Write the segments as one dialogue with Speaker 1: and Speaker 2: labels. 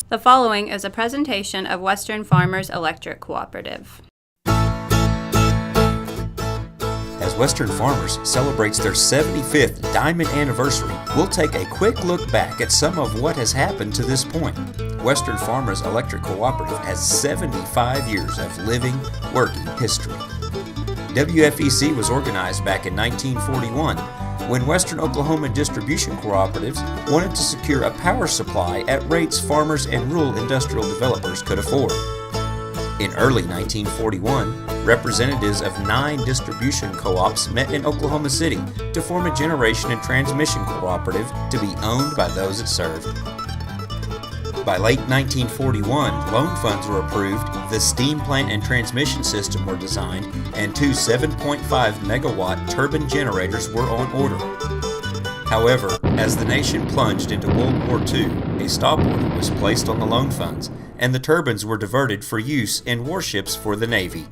Speaker 1: The following is a presentation of Western Farmers Electric Cooperative.
Speaker 2: As Western Farmers celebrates their 75th Diamond Anniversary, we'll take a quick look back at some of what has happened to this point. Western Farmers Electric Cooperative has 75 years of living, working history. WFEC was organized back in 1941 when Western Oklahoma distribution cooperatives wanted to secure a power supply at rates farmers and rural industrial developers could afford. In early 1941, representatives of 9 distribution co-ops met in Oklahoma City to form a generation and transmission cooperative to be owned by those it served. By late 1941, loan funds were approved, the steam plant and transmission system were designed, and 2 7.5 megawatt turbine generators were on order. However, as the nation plunged into World War II, a stop order was placed on the loan funds, and the turbines were diverted for use in warships for the Navy.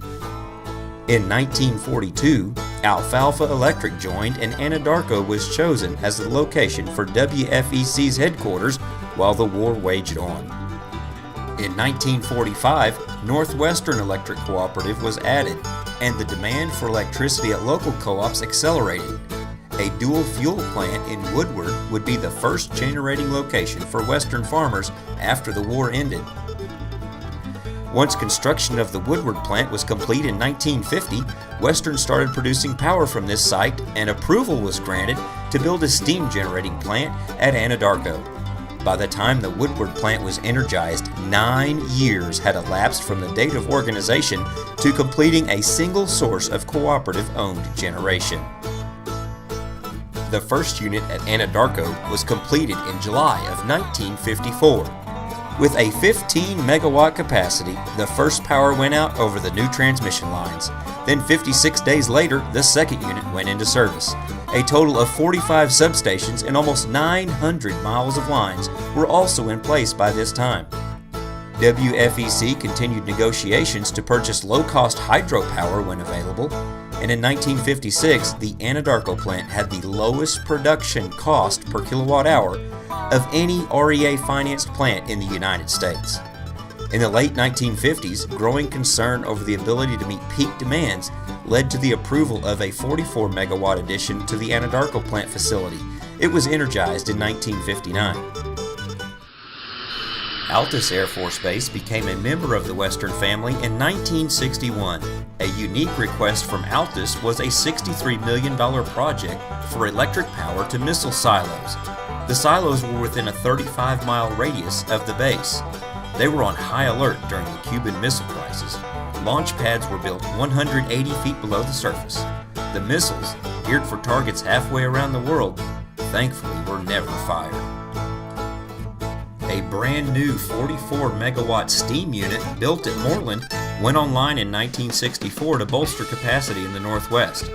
Speaker 2: In 1942, Alfalfa Electric joined and Anadarko was chosen as the location for WFEC's headquarters while the war waged on. In 1945, Northwestern Electric Cooperative was added, and the demand for electricity at local co-ops accelerated. A dual fuel plant in Woodward would be the first generating location for Western farmers after the war ended. Once construction of the Woodward plant was complete in 1950, Western started producing power from this site, and approval was granted to build a steam generating plant at Anadarko. By the time the Woodward plant was energized, 9 years had elapsed from the date of organization to completing a single source of cooperative-owned generation. The first unit at Anadarko was completed in July of 1954. With a 15 megawatt capacity, the first power went out over the new transmission lines. Then 56 days later, the second unit went into service. A total of 45 substations and almost 900 miles of lines were also in place by this time. WFEC continued negotiations to purchase low-cost hydropower when available, and in 1956, the Anadarko plant had the lowest production cost per kilowatt hour of any REA-financed plant in the United States. In the late 1950s, growing concern over the ability to meet peak demands led to the approval of a 44 megawatt addition to the Anadarko plant facility. It was energized in 1959. Altus Air Force Base became a member of the Western family in 1961. A unique request from Altus was a $63 million project for electric power to missile silos. The silos were within a 35-mile radius of the base. They were on high alert during the Cuban Missile Crisis. Launch pads were built 180 feet below the surface. The missiles, geared for targets halfway around the world, thankfully were never fired. A brand new 44 megawatt steam unit built at Moreland went online in 1964 to bolster capacity in the Northwest.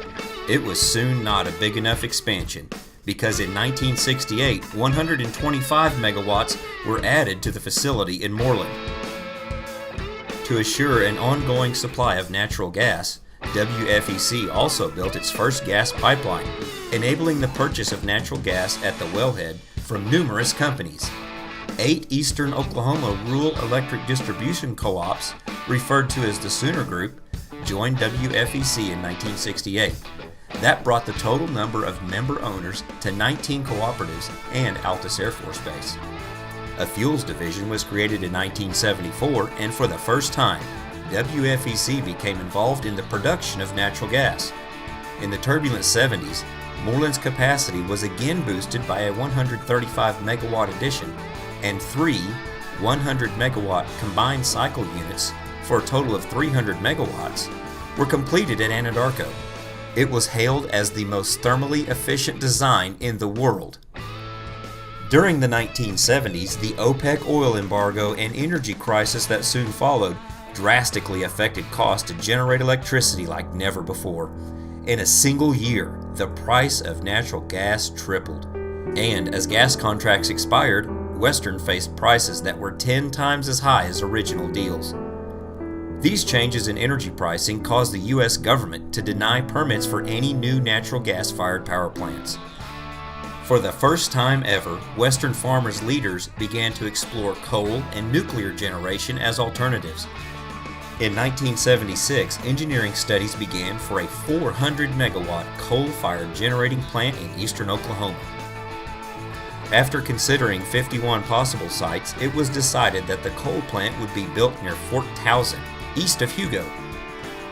Speaker 2: It was soon not a big enough expansion, because in 1968, 125 megawatts were added to the facility in Moreland. To assure an ongoing supply of natural gas, WFEC also built its first gas pipeline, enabling the purchase of natural gas at the wellhead from numerous companies. 8 Eastern Oklahoma rural electric distribution co-ops, referred to as the Sooner Group, joined WFEC in 1968. That brought the total number of member owners to 19 cooperatives and Altus Air Force Base. A fuels division was created in 1974, and for the first time, WFEC became involved in the production of natural gas. In the turbulent 70s, Moreland's capacity was again boosted by a 135 megawatt addition, and 3 100 megawatt combined cycle units, for a total of 300 megawatts, were completed at Anadarko. It was hailed as the most thermally efficient design in the world. During the 1970s, the OPEC oil embargo and energy crisis that soon followed drastically affected costs to generate electricity like never before. In a single year, the price of natural gas tripled. And as gas contracts expired, Western faced prices that were 10 times as high as original deals. These changes in energy pricing caused the U.S. government to deny permits for any new natural gas-fired power plants. For the first time ever, Western Farmers leaders began to explore coal and nuclear generation as alternatives. In 1976, engineering studies began for a 400 megawatt coal-fired generating plant in eastern Oklahoma. After considering 51 possible sites, it was decided that the coal plant would be built near Fort Towson, east of Hugo.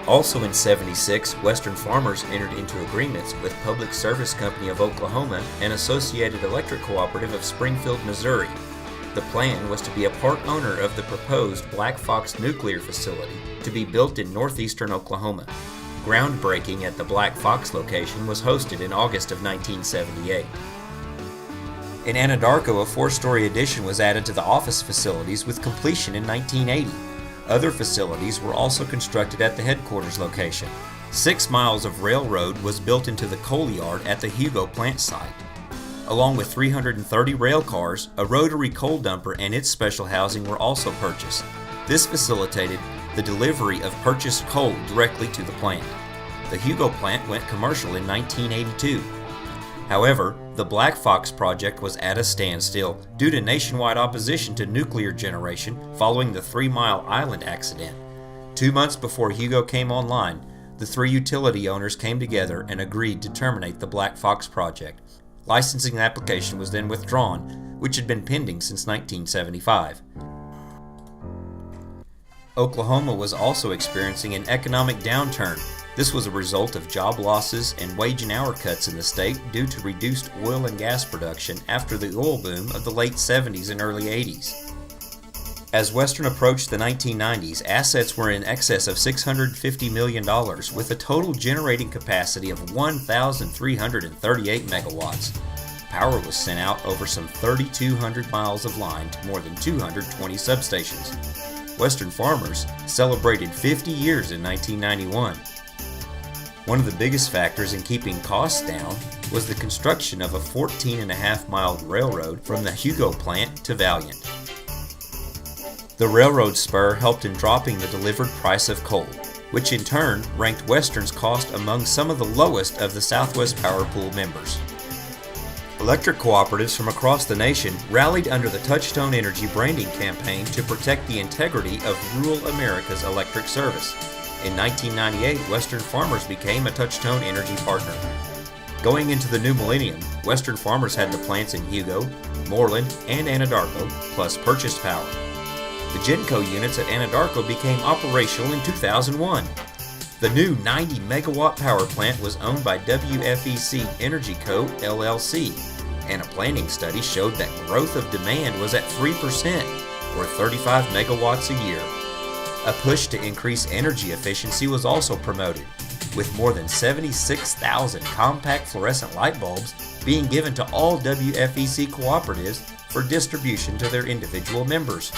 Speaker 2: Also in 76, Western Farmers entered into agreements with Public Service Company of Oklahoma and Associated Electric Cooperative of Springfield, Missouri. The plan was to be a part owner of the proposed Black Fox nuclear facility to be built in northeastern Oklahoma. Groundbreaking at the Black Fox location was hosted in August of 1978. In Anadarko, a 4-story addition was added to the office facilities with completion in 1980. Other facilities were also constructed at the headquarters location. 6 miles of railroad was built into the coal yard at the Hugo plant site. Along with 330 rail cars, a rotary coal dumper and its special housing were also purchased. This facilitated the delivery of purchased coal directly to the plant. The Hugo plant went commercial in 1982. However, the Black Fox project was at a standstill due to nationwide opposition to nuclear generation following the 3 Mile Island accident. 2 months before Hugo came online, the 3 utility owners came together and agreed to terminate the Black Fox project. Licensing application was then withdrawn, which had been pending since 1975. Oklahoma was also experiencing an economic downturn. This was a result of job losses and wage and hour cuts in the state due to reduced oil and gas production after the oil boom of the late 70s and early 80s. As Western approached the 1990s, assets were in excess of $650 million, with a total generating capacity of 1,338 megawatts. Power was sent out over some 3,200 miles of line to more than 220 substations. Western Farmers celebrated 50 years in 1991. One of the biggest factors in keeping costs down was the construction of a 14.5-mile railroad from the Hugo plant to Valiant. The railroad spur helped in dropping the delivered price of coal, which in turn ranked Western's cost among some of the lowest of the Southwest Power Pool members. Electric cooperatives from across the nation rallied under the Touchstone Energy branding campaign to protect the integrity of rural America's electric service. In 1998, Western Farmers became a Touchstone Energy partner. Going into the new millennium, Western Farmers had the plants in Hugo, Moreland, and Anadarko, plus purchased power. The GenCo units at Anadarko became operational in 2001. The new 90-megawatt power plant was owned by WFEC Energy Co., LLC, and a planning study showed that growth of demand was at 3%, or 35 megawatts a year. A push to increase energy efficiency was also promoted, with more than 76,000 compact fluorescent light bulbs being given to all WFEC cooperatives for distribution to their individual members.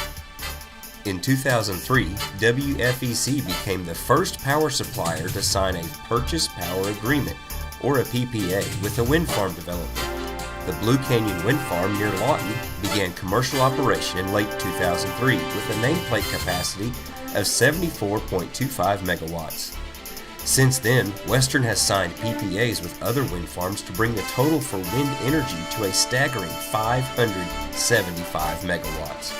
Speaker 2: In 2003, WFEC became the first power supplier to sign a Purchase Power Agreement, or a PPA, with a wind farm developer. The Blue Canyon Wind Farm near Lawton began commercial operation in late 2003 with a nameplate capacity of 74.25 megawatts. Since then, Western has signed PPAs with other wind farms to bring the total for wind energy to a staggering 575 megawatts.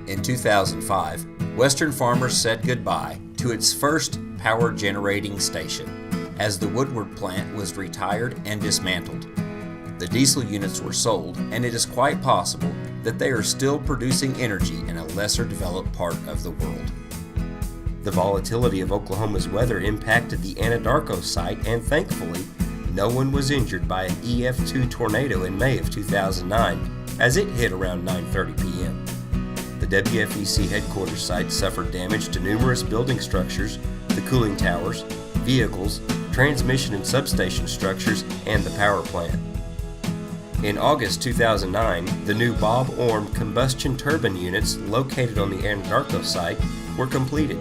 Speaker 2: In 2005, Western Farmers said goodbye to its first power generating station as the Woodward plant was retired and dismantled. The diesel units were sold, and it is quite possible that they are still producing energy in a lesser developed part of the world. The volatility of Oklahoma's weather impacted the Anadarko site, and thankfully, no one was injured by an EF2 tornado in May of 2009 as it hit around 9:30 p.m. The WFEC headquarters site suffered damage to numerous building structures, the cooling towers, vehicles, transmission and substation structures, and the power plant. In August 2009, the new Bob Orm combustion turbine units located on the Anadarko site were completed.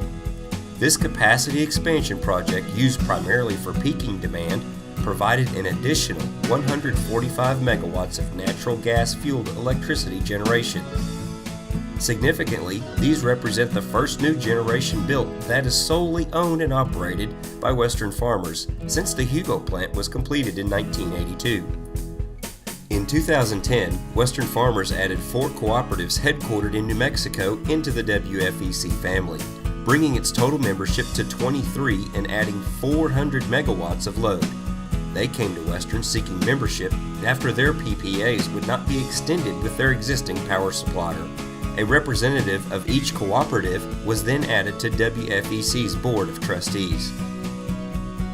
Speaker 2: This capacity expansion project, used primarily for peaking demand, provided an additional 145 megawatts of natural gas-fueled electricity generation.
Speaker 3: Significantly, these represent the first new generation built that is solely owned and operated by Western Farmers since the Hugo plant was completed in 1982. In 2010, Western Farmers added 4 cooperatives headquartered in New Mexico into the WFEC family, bringing its total membership to 23 and adding 400 megawatts of load. They came to Western seeking membership after their PPAs would not be extended with their existing power supplier. A representative of each cooperative was then added to WFEC's Board of Trustees.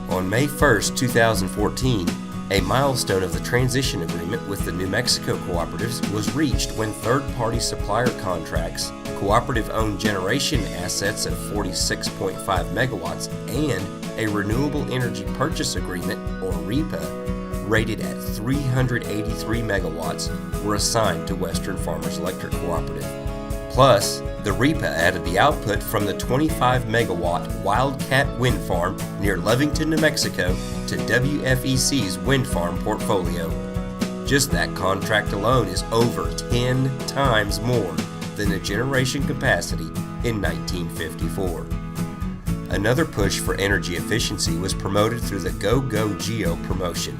Speaker 3: On May 1, 2014, a milestone of the transition agreement with the New Mexico cooperatives was reached when third-party supplier contracts, cooperative-owned generation assets of 46.5 megawatts, and a renewable energy purchase agreement, or REPA, rated at 383 megawatts, were assigned to Western Farmers Electric Cooperative. Plus, the REPA added the output from the 25-megawatt Wildcat wind farm near Lovington, New Mexico, to WFEC's wind farm portfolio. Just that contract alone is over 10 times more than the generation capacity in 1954. Another push for energy efficiency was promoted through the Go Geo promotion,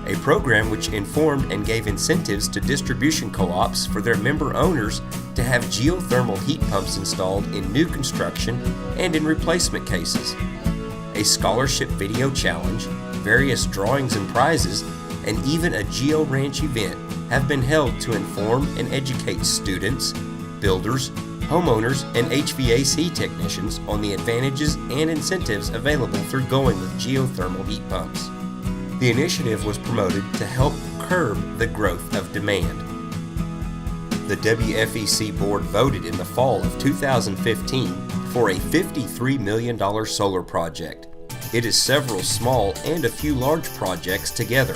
Speaker 3: a program which informed and gave incentives to distribution co-ops for their member owners to have geothermal heat pumps installed in new construction and in replacement cases. A scholarship video challenge, various drawings and prizes, and even a Geo Ranch event have been held to inform and educate students, builders, homeowners, and HVAC technicians on the advantages and incentives available through going with geothermal heat pumps. The initiative was promoted to help curb the growth of demand. The WFEC board voted in the fall of 2015 for a $53 million solar project. It is several small and a few large projects together.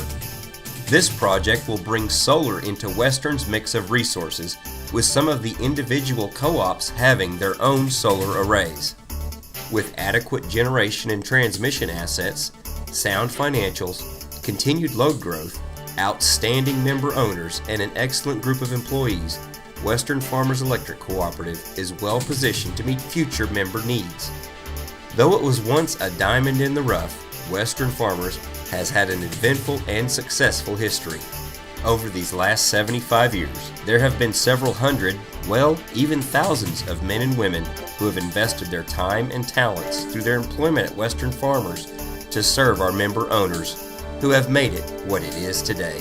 Speaker 3: This project will bring solar into Western's mix of resources, with some of the individual co-ops having their own solar arrays. With adequate generation and transmission assets, sound financials, continued load growth, outstanding member owners, and an excellent group of employees, Western Farmers Electric Cooperative is well positioned to meet future member needs. Though it was once a diamond in the rough, Western Farmers has had an eventful and successful history. Over these last 75 years, there have been several hundred, well, even thousands of men and women who have invested their time and talents through their employment at Western Farmers to serve our member owners, who have made it what it is today.